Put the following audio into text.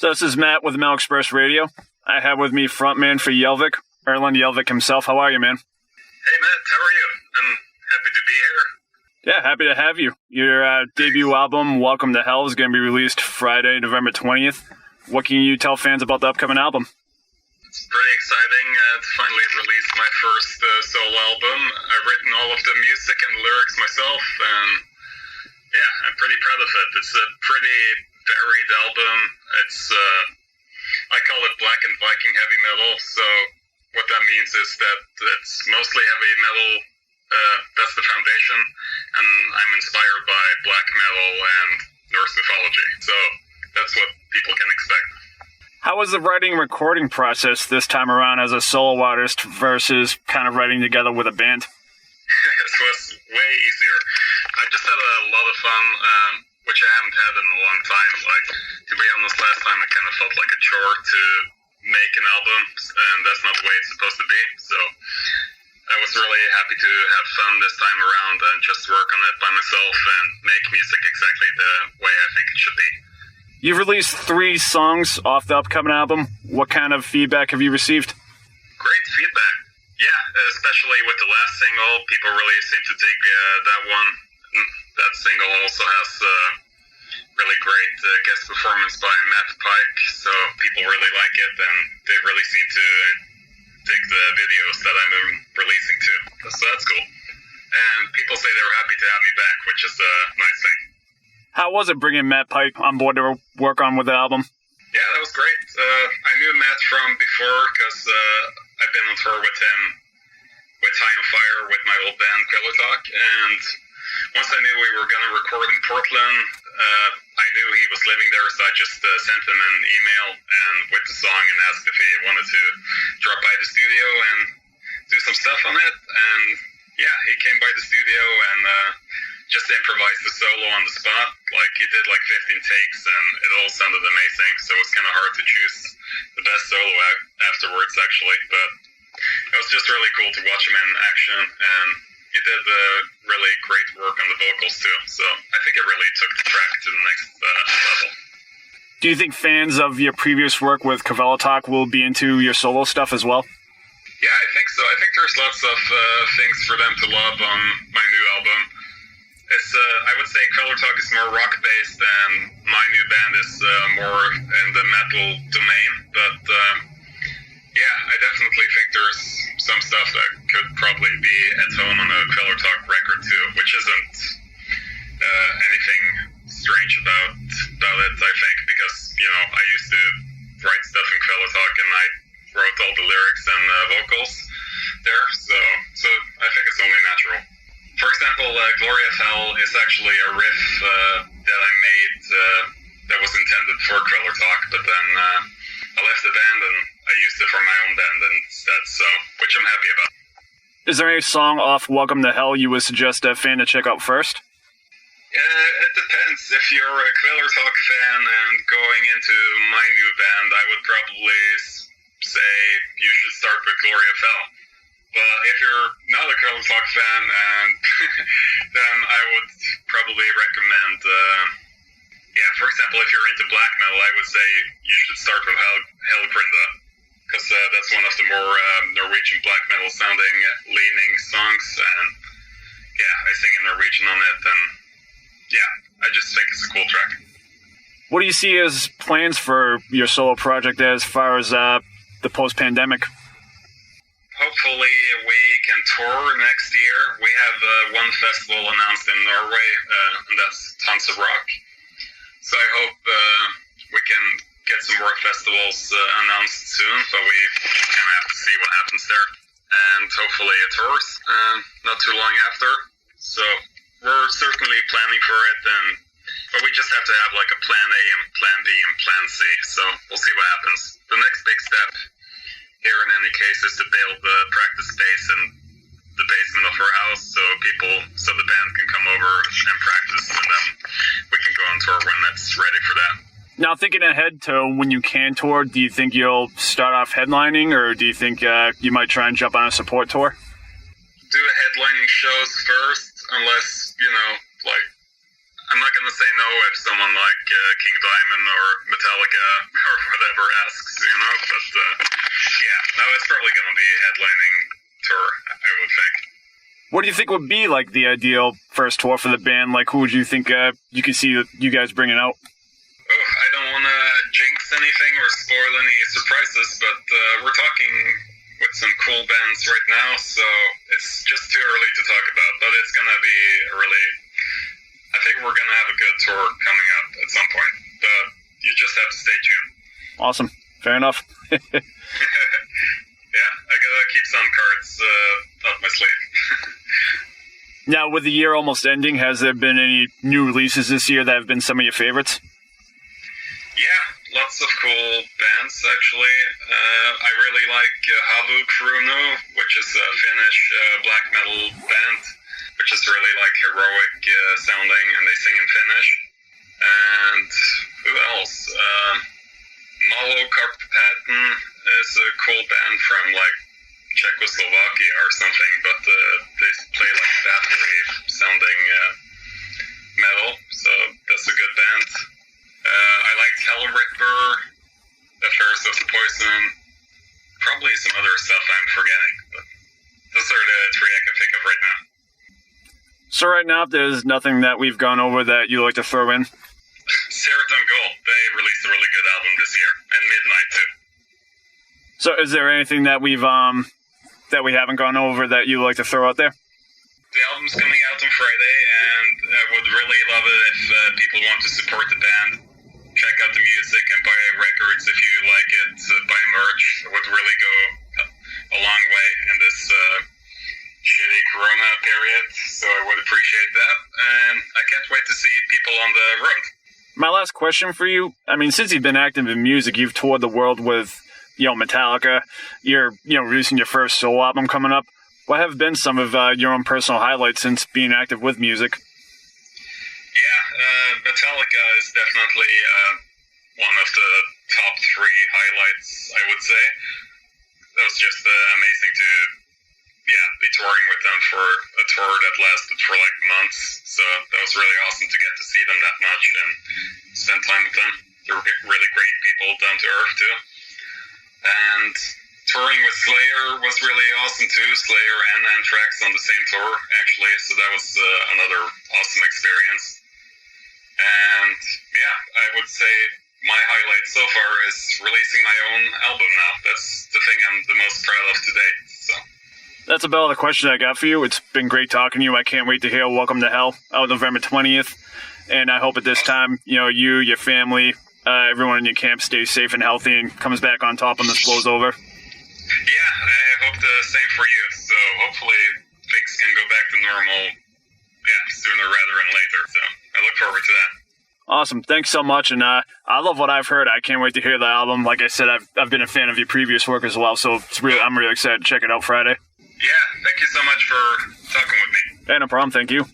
So this is Matt with Mail Express Radio. I have with me frontman for Hjelvik, Erlend Hjelvik himself. How are you, man? Hey, Matt. How are you? I'm happy to be here. Yeah, happy to have you. Your debut album, Welcome to Hell, is going to be released Friday, November 20th. What can you tell fans about the upcoming album? It's pretty exciting to finally release my first solo album. I've written all of the music and lyrics myself, and yeah, I'm pretty proud of it. It's a pretty varied album. It's, I call it Black and Viking heavy metal, so what that means is that it's mostly heavy metal, that's the foundation, and I'm inspired by black metal and Norse mythology, so that's what people can expect. How was the writing and recording process this time around as a solo artist versus kind of writing together with a band? It was way easier. I just had a lot of fun, which I haven't had in a long time. Like, to be honest, last time it kind of felt like a chore to make an album, and that's not the way it's supposed to be. So I was really happy to have fun this time around and just work on it by myself and make music exactly the way I think it should be. You've released 3 songs off the upcoming album. What kind of feedback have you received? Great feedback. Yeah, especially with the last single. People really seem to dig that one. That single also has a really great guest performance by Matt Pike, so people really like it, and they really seem to dig the videos that I'm releasing too. So that's cool. And people say they were happy to have me back, which is a nice thing. How was it bringing Matt Pike on board to work on with the album? Yeah, that was great. I knew Matt from before because I've been on tour with him with High on Fire with my old band Pillar Talk, and once I knew we were going to record in Portland, I knew he was living there, so I just sent him an email and with the song and asked if he wanted to drop by the studio and do some stuff on it. And yeah, he came by the studio and just improvised the solo on the spot. Like, he did like 15 takes and it all sounded amazing, so it was kind of hard to choose the best solo afterwards, actually. But it was just really cool to watch him in action, and he did really great work on the vocals too, so I think it really took the track to the next level. Do you think fans of your previous work with Kavella Talk will be into your solo stuff as well? Yeah, I think so. I think there's lots of things for them to love on my new album. It's, I would say Kavella Talk is more rock-based, and my new band is more in the metal domain, but yeah, I definitely think there's some stuff that could probably be at home on a Kveller Talk record too, which isn't anything strange about it, I think, because, you know, I used to write stuff in Kveller Talk and I wrote all the lyrics and vocals there, so I think it's only natural. For example, Glory of Hell is actually a riff that I made that was intended for Kveller Talk, but then I left the band and I used it for my own band instead, so, which I'm happy about. Is there any song off Welcome to Hell you would suggest a fan to check out first? It depends. If you're a Kveller Talk fan and going into my new band, I would probably say you should start with Glory of Hell. But if you're not a Kveller Talk fan, and then I would probably recommend, for example, if you're into black metal, I would say you should start with Hellgrinda, because that's one of the more Norwegian black metal sounding leaning songs, and yeah, I sing in Norwegian on it, and yeah, I just think it's a cool track. What do you see as plans for your solo project as far as the post-pandemic? Hopefully we can tour next year. We have one festival announced in Norway, and that's Tons of Rock. So I hope we can get some more festivals announced soon, but we kind of have to see what happens there. And hopefully it tours not too long after. So we're certainly planning for it, but we just have to have like a plan A and plan B and plan C. So we'll see what happens. The next big step here in any case is to build the practice space in the basement of our house so the band can come over and practice, and then we can go on tour when it's ready for that. Now, thinking ahead to when you can tour, do you think you'll start off headlining, or do you think you might try and jump on a support tour? Do headlining shows first, unless, you know, like, I'm not going to say no if someone like King Diamond or Metallica or whatever asks, but no, it's probably going to be a headlining tour, I would think. What do you think would be like the ideal first tour for the band? Like, who would you think you could see you guys bringing out? Oh, I don't want to jinx anything or spoil any surprises, but we're talking with some cool bands right now, so it's just too early to talk about, but it's going to be I think we're going to have a good tour coming up at some point, but you just have to stay tuned. Awesome. Fair enough. Yeah, I got to keep some cards up my sleeve. Now, with the year almost ending, has there been any new releases this year that have been some of your favorites? Yeah, lots of cool bands, actually. I really like Havu Kruunu, which is a Finnish black metal band, which is really like heroic sounding, and they sing in Finnish. And who else? Malo Karpaten is a cool band from like Czechoslovakia or something, but they play like battery sounding metal, so that's a good band. I liked Hellripper, Affairs of the Poison, probably some other stuff I'm forgetting, but those are the three I can think of right now. So right now, there's nothing that we've gone over that you like to throw in? Serotonin Gold, they released a really good album this year, and Midnight too. So is there anything that we haven't gone over that you like to throw out there? The album's coming out on Friday, and I would really love it if people want to support the band. Check out the music and buy records if you like it. Buy merch. It would really go a long way in this shitty Corona period, so I would appreciate that. And I can't wait to see people on the road. My last question for you, I mean, since you've been active in music, you've toured the world with, Metallica. You're, releasing your first solo album coming up. What have been some of your own personal highlights since being active with music? Yeah, Metallica is definitely one of the top three highlights, I would say. That was just amazing to be touring with them for a tour that lasted for like months. So that was really awesome to get to see them that much and spend time with them. They're really great people, down to earth too. And touring with Slayer was really awesome too. Slayer and Anthrax on the same tour, actually. So that was another awesome experience. And I would say my highlight so far is releasing my own album now. That's the thing I'm the most proud of to date. So. That's about all the questions I got for you. It's been great talking to you. I can't wait to hear Welcome to Hell out November 20th. And I hope at this time, you, your family, everyone in your camp stays safe and healthy and comes back on top when this blows over. Yeah, I hope the same for you. So hopefully things can go back to normal, sooner rather than later. So I look forward to that. Awesome. Thanks so much. And I love what I've heard. I can't wait to hear the album. Like I said, I've been a fan of your previous work as well. So I'm really excited to check it out Friday. Yeah, thank you so much for talking with me. Hey, no problem. Thank you.